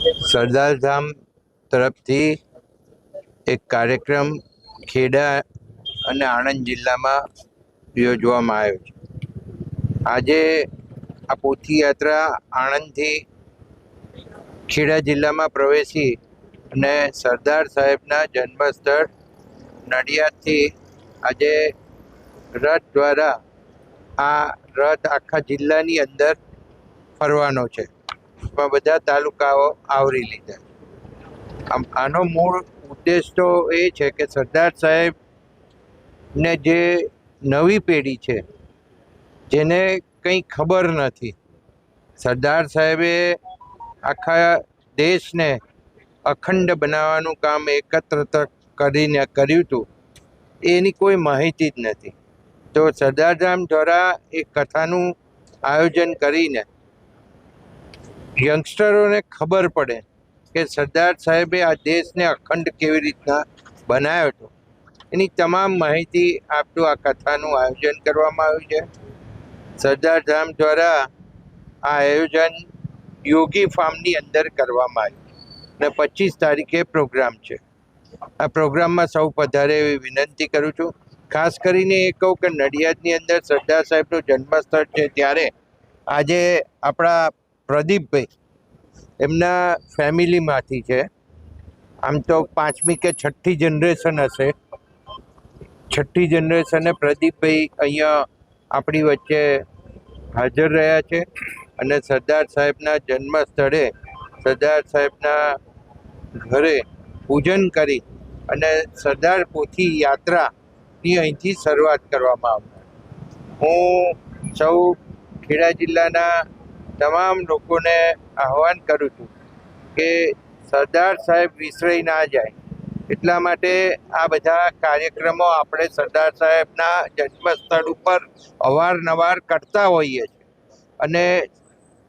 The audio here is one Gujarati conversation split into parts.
સરદારધામ તરફથી એક કાર્યક્રમ ખેડા અને આણંદ જિલ્લામાં યોજવામાં આવ્યો છે. આજે આ પોથી યાત્રા આણંદથી ખેડા જિલ્લામાં પ્રવેશી અને સરદાર સાહેબના જન્મસ્થળ નડિયાદથી આજે રથ દ્વારા આ રથ આખા જિલ્લાની અંદર ફરવાનો છે. એમાં બધા તાલુકાઓ આવરી લીધા. આનો મૂળ ઉદ્દેશ તો એ છે કે સરદાર સાહેબને જે નવી પેઢી છે જેને કંઈ ખબર નથી, સરદાર સાહેબે આખા દેશને અખંડ બનાવવાનું કામ એકત્ર કરીને કર્યું હતું, એની કોઈ માહિતી જ નથી. તો સરદારધામ દ્વારા એક કથાનું આયોજન કરીને યંગસ્ટરોને ખબર પડે કે સરદાર સાહેબે આ દેશને અખંડ કેવી રીતના બનાવ્યો હતો, એની તમામ માહિતી આપતું આ કથાનું આયોજન કરવામાં આવ્યું છે. સરદારધામ દ્વારા આ આયોજન યોગી ફાર્મની અંદર કરવામાં આવ્યું અને 25 તારીખે પ્રોગ્રામ છે. આ પ્રોગ્રામમાં સૌ પધારે એવી વિનંતી કરું છું. ખાસ કરીને એ કહું કે નડિયાદની અંદર સરદાર સાહેબનું જન્મસ્થળ છે, ત્યારે આજે આપણા પ્રદીપભાઈ એમના ફેમિલીમાંથી છે. આમ તો 5મી કે 6ઠ્ઠી જનરેશન હશે. 6ઠ્ઠી જનરેશને પ્રદીપભાઈ અહીંયા આપણી વચ્ચે હાજર રહ્યા છે અને સરદાર સાહેબના જન્મ સ્થળે સરદાર સાહેબના ઘરે પૂજન કરી અને સરદાર પોથી યાત્રાની અહીંથી શરૂઆત કરવામાં આવશે. હું સૌ ખેડા જિલ્લાના તમામ લોકોને આહ્વાન કરું છું કે સરદાર સાહેબ વિસરાઈ ના જાય, એટલા માટે આ બધા કાર્યક્રમો આપણે સરદાર સાહેબના જન્મસ્થળ ઉપર અવારનવાર કરતા હોઈએ છીએ. અને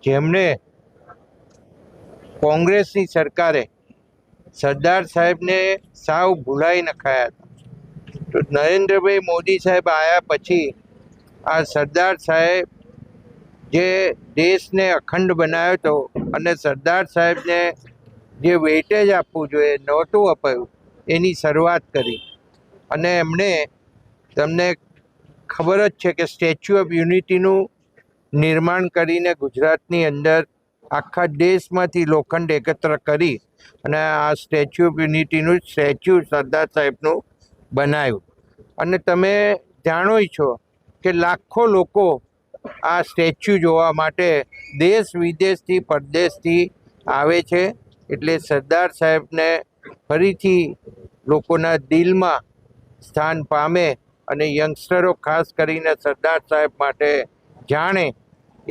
જેમણે કોંગ્રેસની સરકારે સરદાર સાહેબને સાવ ભૂલાઈ નખાયા હતા, તો નરેન્દ્રભાઈ મોદી સાહેબ આવ્યા પછી આ સરદાર સાહેબ જે દેશને અખંડ બનાવ્યો હતો અને સરદાર સાહેબને જે વેઇટેજ આપવું જોઈએ નહોતું અપાયું, એની શરૂઆત કરી. અને એમણે, તમને ખબર જ છે કે સ્ટેચ્યુ ઓફ યુનિટીનું નિર્માણ કરીને ગુજરાતની અંદર આખા દેશમાંથી લોખંડ એકત્ર કરી અને આ સ્ટેચ્યુ ઓફ યુનિટીનું સ્ટેચ્યુ સરદાર સાહેબનું બનાવ્યું. અને તમે જાણો છો કે લાખો લોકો આ સ્ટેચ્યુ જોવા માટે દેશ વિદેશથી પરદેશથી આવે છે. એટલે સરદાર સાહેબને ફરીથી લોકોના દિલમાં સ્થાન પામે અને યંગસ્ટરો ખાસ કરીને સરદાર સાહેબ માટે જાણે,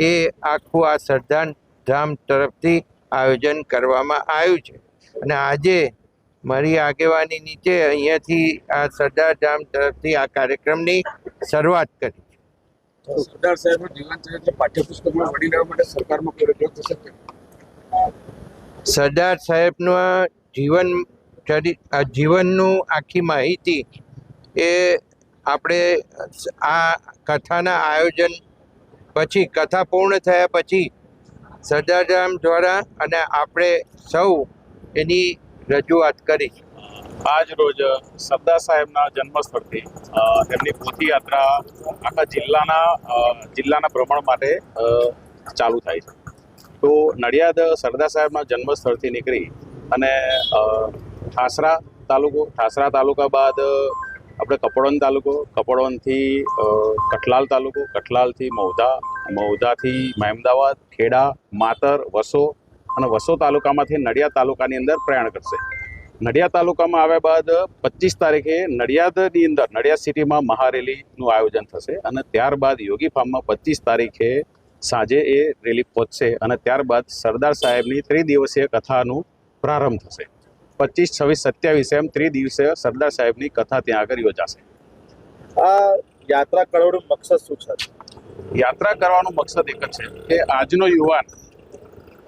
એ આખું આ સરદારધામ તરફથી આયોજન કરવામાં આવ્યું છે. અને આજે મારી આગેવાની નીચે અહીંયાથી આ સરદારધામ તરફથી આ કાર્યક્રમની શરૂઆત કરી. સરદાર સાહેબનું જીવન ચરિત્ર પાઠ્યપુસ્તકમાં વડી લેવા માટે સરકારમાં કોઈ રજૂઆત થશે? સરદાર સાહેબનું જીવનનું આખી માહિતી એ આપણે આ કથાના આયોજન પછી, કથા પૂર્ણ થયા પછી સરદારધામ દ્વારા અને આપણે સૌ એની રજૂઆત કરી. આજ રોજ સરદાર સાહેબના જન્મસ્થળથી એમની પોથી યાત્રા આખા જિલ્લાના ભ્રમણ માટે ચાલુ થાય છે. તો નડિયાદ સરદાર સાહેબના જન્મસ્થળથી નીકળી અને ઠાસરા તાલુકા બાદ આપણે કપડવંજ તાલુકો, કપડવંજથી કઠલાલ તાલુકો, કઠલાલથી મૌધાથી મહેમદાવાદ, ખેડા, માતર, વસો અને વસો તાલુકામાંથી નડિયાદ તાલુકાની અંદર પ્રયાણ કરશે. નડિયાદ તાલુકામાં આવ્યા બાદ 25 તારીખે નડિયાદની અંદર નડિયાદ સિટીમાં મહારેલીનું આયોજન થશે અને ત્યારબાદ યોગી ફાર્મમાં 25 તારીખે સાંજે એ રેલી પહોંચશે અને ત્યારબાદ સરદાર સાહેબની 3 દિવસીય કથાનું પ્રારંભ થશે. 25, 26, 27 એમ 3 દિવસે સરદાર સાહેબની કથા ત્યાં આગળ યોજાશે. આ યાત્રા કરવાનું મકસદ શું છે? યાત્રા કરવાનો મકસદ એક જ છે કે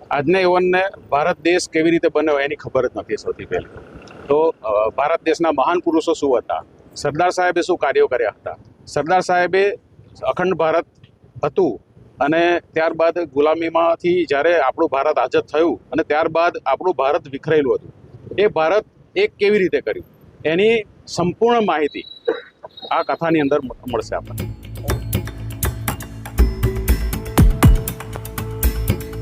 આજના યુવાનને ભારત દેશ કેવી રીતે બન્યો એની ખબર જ નથી. સૌથી પહેલી તો ભારત દેશના મહાન પુરુષો શું હતા, સરદાર સાહેબે શું કાર્યો કર્યા હતા, સરદાર સાહેબે અખંડ ભારત હતું અને ત્યારબાદ ગુલામીમાંથી જ્યારે આપણું ભારત આઝાદ થયું અને ત્યારબાદ આપણું ભારત વિખરેલું હતું, એ ભારત એક કેવી રીતે કર્યું એની સંપૂર્ણ માહિતી આ કથાની અંદર મળશે આપણને.